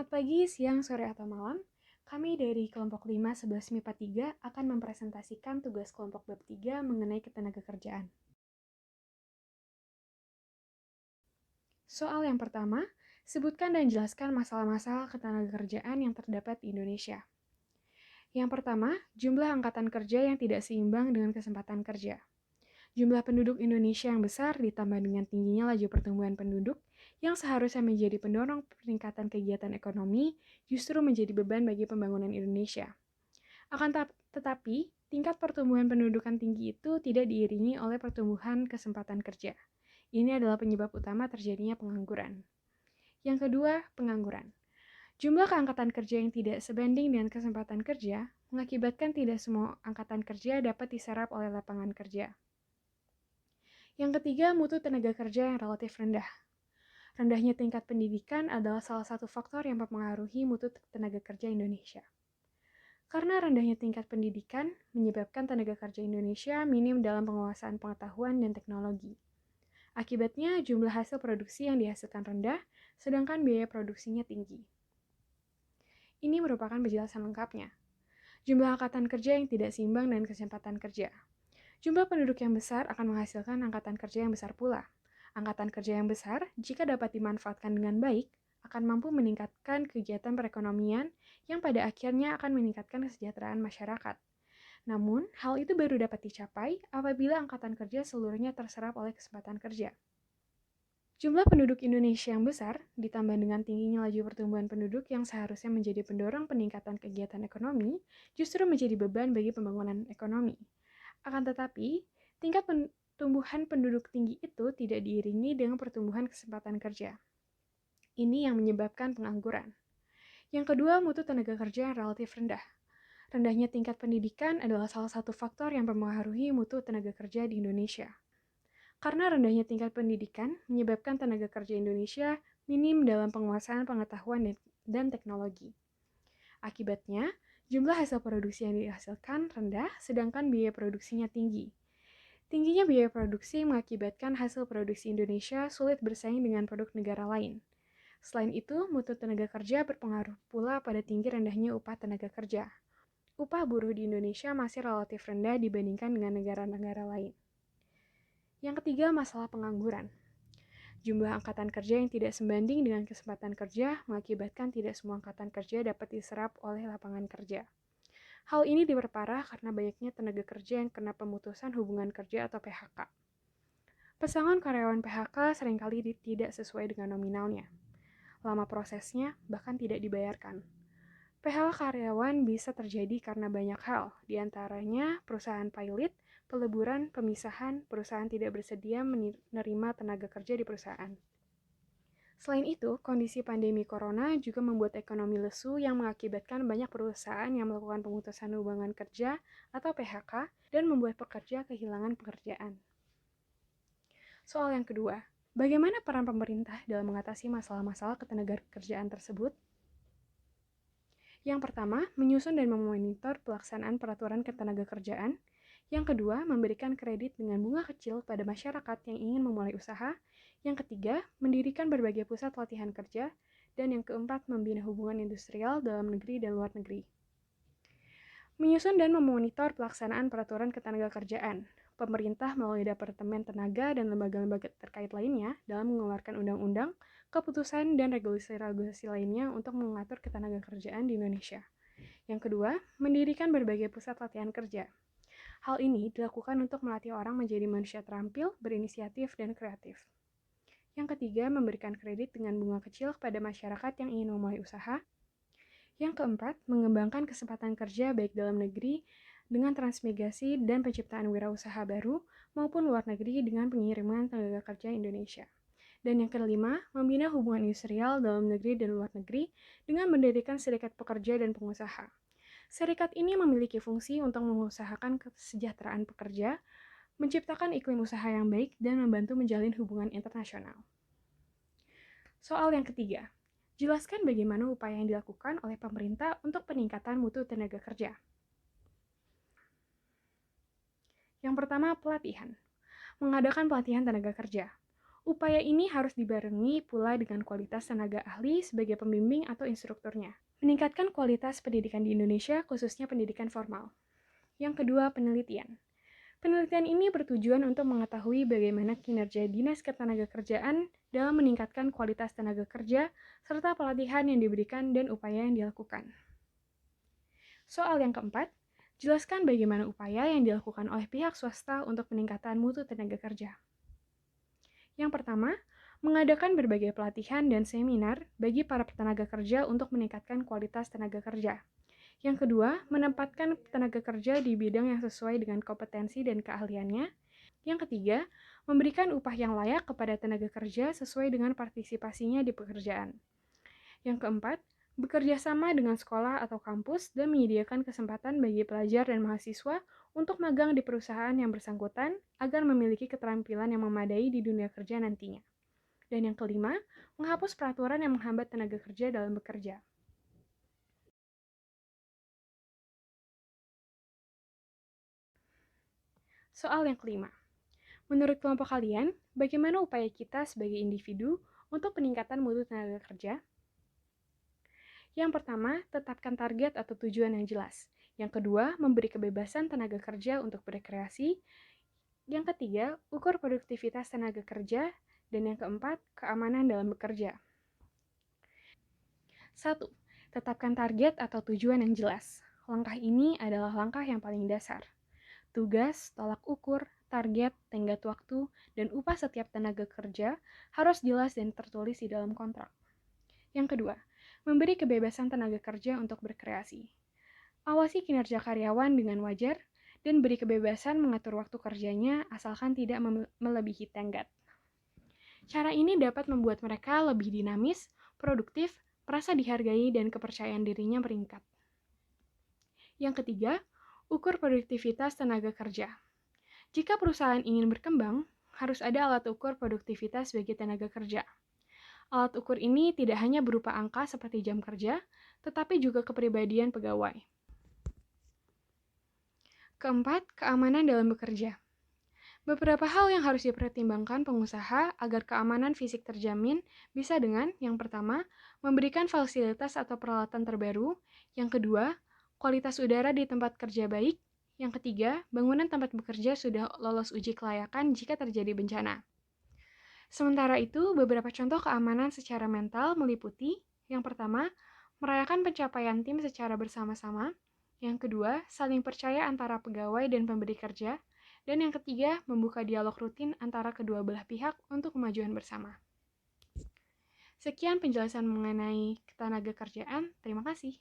Selamat pagi, siang, sore, atau malam. Kami dari kelompok 5 11 MIPA 3 akan mempresentasikan tugas kelompok bab 3 mengenai ketenagakerjaan. Soal yang pertama, sebutkan dan jelaskan masalah-masalah ketenagakerjaan yang terdapat di Indonesia. Yang pertama, jumlah angkatan kerja yang tidak seimbang dengan kesempatan kerja. Jumlah penduduk Indonesia yang besar ditambah dengan tingginya laju pertumbuhan penduduk yang seharusnya menjadi pendorong peningkatan kegiatan ekonomi justru menjadi beban bagi pembangunan Indonesia. Tetapi, tingkat pertumbuhan pendudukan tinggi itu tidak diiringi oleh pertumbuhan kesempatan kerja. Ini adalah penyebab utama terjadinya pengangguran. Yang kedua, pengangguran. Jumlah keangkatan kerja yang tidak sebanding dengan kesempatan kerja mengakibatkan tidak semua angkatan kerja dapat diserap oleh lapangan kerja. Yang ketiga, mutu tenaga kerja yang relatif rendah. Rendahnya tingkat pendidikan adalah salah satu faktor yang mempengaruhi mutu tenaga kerja Indonesia. Karena rendahnya tingkat pendidikan menyebabkan tenaga kerja Indonesia minim dalam penguasaan pengetahuan dan teknologi. Akibatnya, jumlah hasil produksi yang dihasilkan rendah, sedangkan biaya produksinya tinggi. Ini merupakan penjelasan lengkapnya. Jumlah angkatan kerja yang tidak seimbang dengan kesempatan kerja. Jumlah penduduk yang besar akan menghasilkan angkatan kerja yang besar pula. Angkatan kerja yang besar, jika dapat dimanfaatkan dengan baik, akan mampu meningkatkan kegiatan perekonomian yang pada akhirnya akan meningkatkan kesejahteraan masyarakat. Namun, hal itu baru dapat dicapai apabila angkatan kerja seluruhnya terserap oleh kesempatan kerja. Jumlah penduduk Indonesia yang besar, ditambah dengan tingginya laju pertumbuhan penduduk yang seharusnya menjadi pendorong peningkatan kegiatan ekonomi, justru menjadi beban bagi pembangunan ekonomi. Akan tetapi, tingkat pertumbuhan penduduk tinggi itu tidak diiringi dengan pertumbuhan kesempatan kerja. Ini yang menyebabkan pengangguran. Yang kedua, mutu tenaga kerja yang relatif rendah. Rendahnya tingkat pendidikan adalah salah satu faktor yang mempengaruhi mutu tenaga kerja di Indonesia. Karena rendahnya tingkat pendidikan menyebabkan tenaga kerja Indonesia minim dalam penguasaan pengetahuan dan teknologi. Akibatnya, jumlah hasil produksi yang dihasilkan rendah, sedangkan biaya produksinya tinggi. Tingginya biaya produksi mengakibatkan hasil produksi Indonesia sulit bersaing dengan produk negara lain. Selain itu, mutu tenaga kerja berpengaruh pula pada tinggi rendahnya upah tenaga kerja. Upah buruh di Indonesia masih relatif rendah dibandingkan dengan negara-negara lain. Yang ketiga, masalah pengangguran. Jumlah angkatan kerja yang tidak sebanding dengan kesempatan kerja mengakibatkan tidak semua angkatan kerja dapat diserap oleh lapangan kerja. Hal ini diperparah karena banyaknya tenaga kerja yang kena pemutusan hubungan kerja atau PHK. Pesangon karyawan PHK seringkali tidak sesuai dengan nominalnya. Lama prosesnya bahkan tidak dibayarkan. PHK karyawan bisa terjadi karena banyak hal, diantaranya perusahaan pilot, peleburan, pemisahan, perusahaan tidak bersedia menerima tenaga kerja di perusahaan. Selain itu, kondisi pandemi corona juga membuat ekonomi lesu yang mengakibatkan banyak perusahaan yang melakukan pemutusan hubungan kerja atau PHK dan membuat pekerja kehilangan pekerjaan. Soal yang kedua, bagaimana peran pemerintah dalam mengatasi masalah-masalah ketenagakerjaan tersebut? Yang pertama, menyusun dan memonitor pelaksanaan peraturan ketenagakerjaan. Yang kedua, memberikan kredit dengan bunga kecil pada masyarakat yang ingin memulai usaha. Yang ketiga, mendirikan berbagai pusat latihan kerja. Dan yang keempat, membina hubungan industrial dalam negeri dan luar negeri. Menyusun dan memonitor pelaksanaan peraturan ketenagakerjaan. Pemerintah melalui Departemen Tenaga dan lembaga-lembaga terkait lainnya dalam mengeluarkan undang-undang, keputusan, dan regulasi-regulasi lainnya untuk mengatur ketenagakerjaan di Indonesia. Yang kedua, mendirikan berbagai pusat latihan kerja. Hal ini dilakukan untuk melatih orang menjadi manusia terampil, berinisiatif, dan kreatif. Yang ketiga, memberikan kredit dengan bunga kecil kepada masyarakat yang ingin memulai usaha. Yang keempat, mengembangkan kesempatan kerja baik dalam negeri dengan transmigrasi dan penciptaan wirausaha baru maupun luar negeri dengan pengiriman tenaga kerja Indonesia. Dan yang kelima, membina hubungan industrial dalam negeri dan luar negeri dengan mendirikan serikat pekerja dan pengusaha. Serikat ini memiliki fungsi untuk mengusahakan kesejahteraan pekerja, menciptakan iklim usaha yang baik, dan membantu menjalin hubungan internasional. Soal yang ketiga, jelaskan bagaimana upaya yang dilakukan oleh pemerintah untuk peningkatan mutu tenaga kerja. Yang pertama, pelatihan. Mengadakan pelatihan tenaga kerja. Upaya ini harus dibarengi pula dengan kualitas tenaga ahli sebagai pembimbing atau instrukturnya. Meningkatkan kualitas pendidikan di Indonesia, khususnya pendidikan formal. Yang kedua, penelitian. Penelitian ini bertujuan untuk mengetahui bagaimana kinerja Dinas Ketenagakerjaan dalam meningkatkan kualitas tenaga kerja, serta pelatihan yang diberikan dan upaya yang dilakukan. Soal yang keempat, jelaskan bagaimana upaya yang dilakukan oleh pihak swasta untuk peningkatan mutu tenaga kerja. Yang pertama, mengadakan berbagai pelatihan dan seminar bagi para tenaga kerja untuk meningkatkan kualitas tenaga kerja. Yang kedua, menempatkan tenaga kerja di bidang yang sesuai dengan kompetensi dan keahliannya. Yang ketiga, memberikan upah yang layak kepada tenaga kerja sesuai dengan partisipasinya di pekerjaan. Yang keempat, bekerja sama dengan sekolah atau kampus dan menyediakan kesempatan bagi pelajar dan mahasiswa untuk magang di perusahaan yang bersangkutan agar memiliki keterampilan yang memadai di dunia kerja nantinya. Dan yang kelima, menghapus peraturan yang menghambat tenaga kerja dalam bekerja. Soal yang kelima, menurut kelompok kalian, bagaimana upaya kita sebagai individu untuk peningkatan mutu tenaga kerja? Yang pertama, tetapkan target atau tujuan yang jelas. Yang kedua, memberi kebebasan tenaga kerja untuk berkreasi. Yang ketiga, ukur produktivitas tenaga kerja. Dan yang keempat, keamanan dalam bekerja. 1. Tetapkan target atau tujuan yang jelas. Langkah ini adalah langkah yang paling dasar. Tugas, tolak ukur, target, tenggat waktu, dan upah setiap tenaga kerja harus jelas dan tertulis di dalam kontrak. Yang kedua, memberi kebebasan tenaga kerja untuk berkreasi. Awasi kinerja karyawan dengan wajar, dan beri kebebasan mengatur waktu kerjanya asalkan tidak melebihi tenggat. Cara ini dapat membuat mereka lebih dinamis, produktif, merasa dihargai, dan kepercayaan dirinya meningkat. Yang ketiga, ukur produktivitas tenaga kerja. Jika perusahaan ingin berkembang, harus ada alat ukur produktivitas bagi tenaga kerja. Alat ukur ini tidak hanya berupa angka seperti jam kerja, tetapi juga kepribadian pegawai. Keempat, keamanan dalam bekerja. Beberapa hal yang harus dipertimbangkan pengusaha agar keamanan fisik terjamin bisa dengan, yang pertama, memberikan fasilitas atau peralatan terbaru, yang kedua, kualitas udara di tempat kerja baik, yang ketiga, bangunan tempat bekerja sudah lolos uji kelayakan jika terjadi bencana. Sementara itu, beberapa contoh keamanan secara mental meliputi, yang pertama, merayakan pencapaian tim secara bersama-sama, yang kedua, saling percaya antara pegawai dan pemberi kerja, dan yang ketiga, membuka dialog rutin antara kedua belah pihak untuk kemajuan bersama. Sekian penjelasan mengenai ketenaga kerjaan, terima kasih.